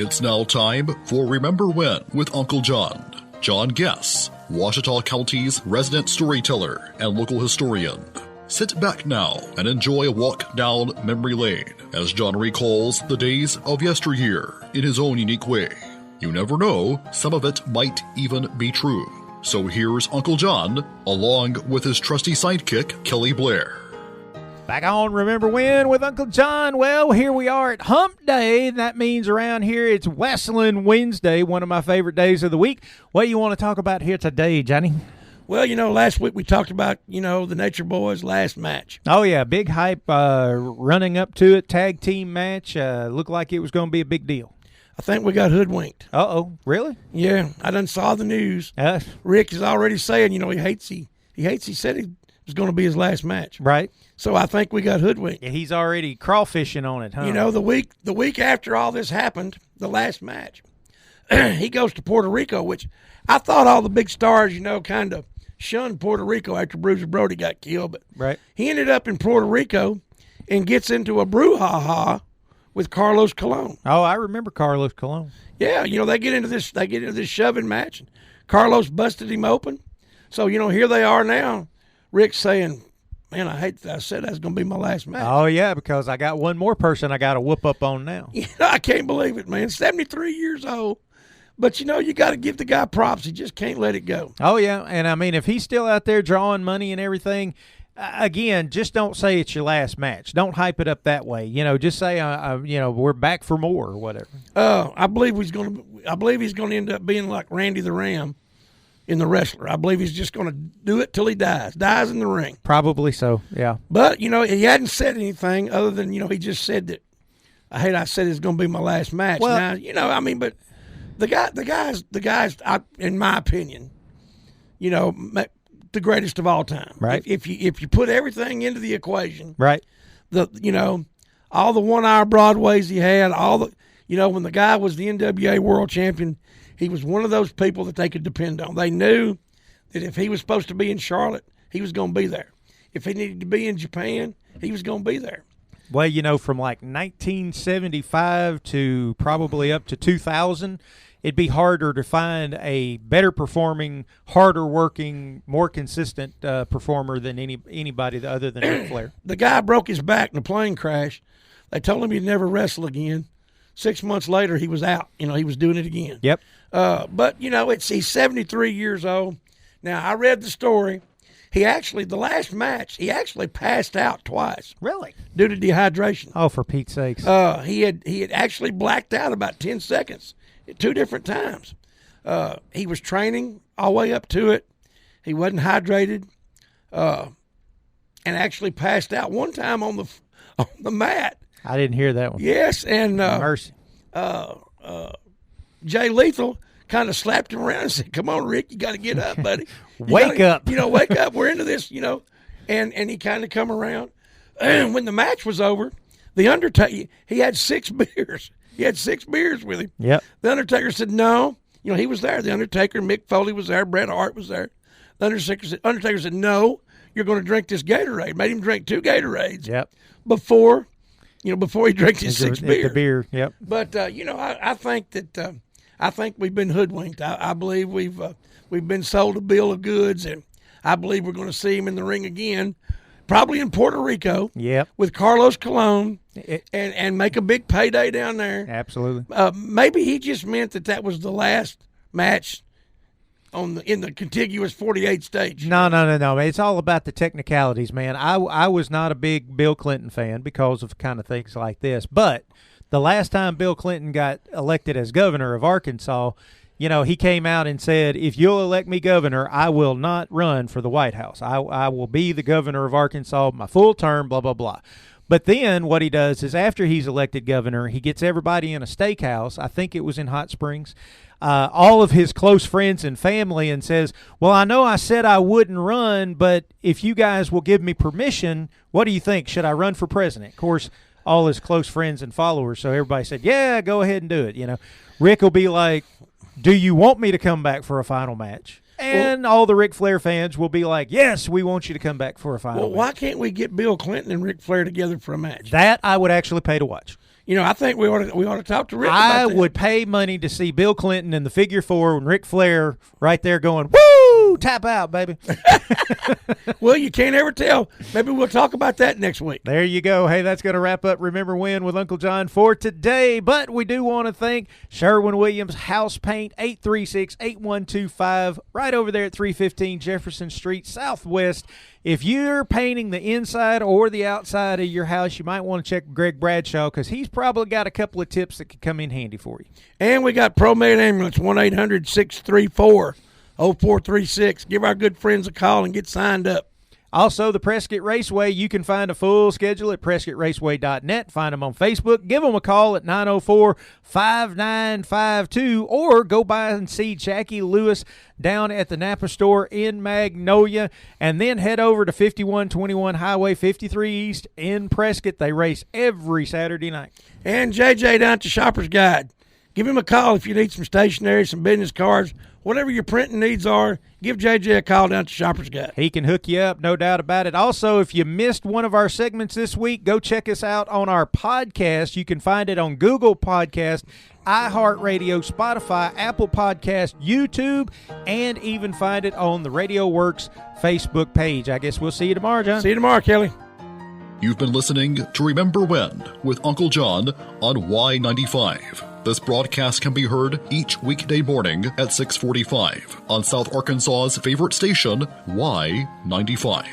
It's now time for Remember When with Uncle John. John Guess, Ouachita County's resident storyteller and local historian. Sit back now and enjoy a walk down memory lane as John recalls the days of yesteryear in his own unique way. You never know, some of it might even be true. So here's Uncle John, along with his trusty sidekick, Kelly Blair. Back on Remember When with Uncle John. Well, here we are at Hump Day. That means around here it's Wrestling Wednesday, one of my favorite days of the week. What do you want to talk about here today, Johnny? Well, last week we talked about, the Nature Boys' last match. Oh, yeah, big hype running up to it, tag team match. Looked like it was going to be a big deal. I think we got hoodwinked. Uh-oh, really? Yeah, I done saw the news. Rick is already saying, he said it was going to be his last match. Right. So I think we got hoodwinked. Yeah, he's already crawfishing on it, huh? The week after all this happened, the last match, he goes to Puerto Rico, which I thought all the big stars, kind of shunned Puerto Rico after Bruiser Brody got killed. But right. He ended up in Puerto Rico and gets into a brouhaha with Carlos Colón. Oh, I remember Carlos Colón. Yeah, they get into this shoving match. And Carlos busted him open. So, here they are now. Rick's saying, man, I hate that I said that's going to be my last match. Oh, yeah, because I got one more person I got to whoop up on now. I can't believe it, man. 73 years old. But, you got to give the guy props. He just can't let it go. Oh, yeah. And, I mean, if he's still out there drawing money and everything, again, just don't say it's your last match. Don't hype it up that way. Just say, we're back for more or whatever. I believe he's going to end up being like Randy the Ram in The Wrestler. I believe he's just going to do it till he dies in the ring. Probably so, yeah. But, he hadn't said anything other than, he just said that, I said it's going to be my last match. Well, now, but the guys, in my opinion, the greatest of all time. Right. If you put everything into the equation. Right. All the 1 hour Broadways he had, when the guy was the NWA world champion, he was one of those people that they could depend on. They knew that if he was supposed to be in Charlotte, he was going to be there. If he needed to be in Japan, he was going to be there. Well, from like 1975 to probably up to 2000, it'd be harder to find a better performing, harder working, more consistent performer than anybody other than Ric Flair. The guy broke his back in a plane crash. They told him he'd never wrestle again. 6 months later, he was out. He was doing it again. Yep. But, he's 73 years old. Now, I read the story. The last match, he actually passed out twice. Really? Due to dehydration. Oh, for Pete's sakes. He had actually blacked out about 10 seconds at 2 different times. He was training all the way up to it. He wasn't hydrated and actually passed out one time on the mat. I didn't hear that one. Yes, and mercy. Jay Lethal kind of slapped him around and said, "Come on, Rick, you got to get up, buddy. Wake up. Wake up. We're into this, And he kind of come around. And when the match was over, the Undertaker, he had 6 beers. He had 6 beers with him. Yep. The Undertaker said, no. He was there. The Undertaker, Mick Foley was there. Bret Hart was there. The Undertaker said, no, you're going to drink this Gatorade. Made him drink 2 Gatorades. Yep. Before he drank his 6 beers. The beer, yep. But, I think that I think we've been hoodwinked. I believe we've been sold a bill of goods, and I believe we're going to see him in the ring again, probably in Puerto Rico. Yep. With Carlos Colón, and make a big payday down there. Absolutely. Maybe he just meant that was the last match in the contiguous 48 states. No. It's all about the technicalities, man. I was not a big Bill Clinton fan because of kind of things like this, but the last time Bill Clinton got elected as governor of Arkansas, he came out and said, if you'll elect me governor, I will not run for the White House. I will be the governor of Arkansas my full term, blah, blah, blah. But then what he does is after he's elected governor, he gets everybody in a steakhouse. I think it was in Hot Springs. All of his close friends and family, and says, well, I know I said I wouldn't run, but if you guys will give me permission, what do you think? Should I run for president? Of course, all his close friends and followers, so everybody said, yeah, go ahead and do it. Rick will be like, do you want me to come back for a final match? And all the Ric Flair fans will be like, yes, we want you to come back for a final match. Why can't we get Bill Clinton and Ric Flair together for a match? That I would actually pay to watch. I think we ought to talk to Rick about I that. would pay money to see Bill Clinton in the figure 4 and Ric Flair right there going, woo, tap out, baby. Well, you can't ever tell. Maybe we'll talk about that next week. There you go. Hey, that's going to wrap up Remember When with Uncle John for today. But we do want to thank Sherwin-Williams House Paint, 836-8125, right over there at 315 Jefferson Street, Southwest. If you're painting the inside or the outside of your house, you might want to check Greg Bradshaw because he's probably got a couple of tips that could come in handy for you. And we got ProMed Ambulance, 1-800-634-0436. Give our good friends a call and get signed up. Also, the Prescott Raceway, you can find a full schedule at PrescottRaceway.net. Find them on Facebook. Give them a call at 904-5952 or go by and see Jackie Lewis down at the Napa store in Magnolia. And then head over to 5121 Highway 53 East in Prescott. They race every Saturday night. And JJ down at the Shopper's Guide. Give him a call if you need some stationery, some business cards, whatever your printing needs are. Give JJ a call down to Shopper's Guide. He can hook you up, no doubt about it. Also, if you missed one of our segments this week, go check us out on our podcast. You can find it on Google Podcast, iHeartRadio, Spotify, Apple Podcast, YouTube, and even find it on the Radio Works Facebook page. I guess we'll see you tomorrow, John. See you tomorrow, Kelly. You've been listening to Remember When with Uncle John on Y95. This broadcast can be heard each weekday morning at 6:45 on South Arkansas's favorite station, Y95.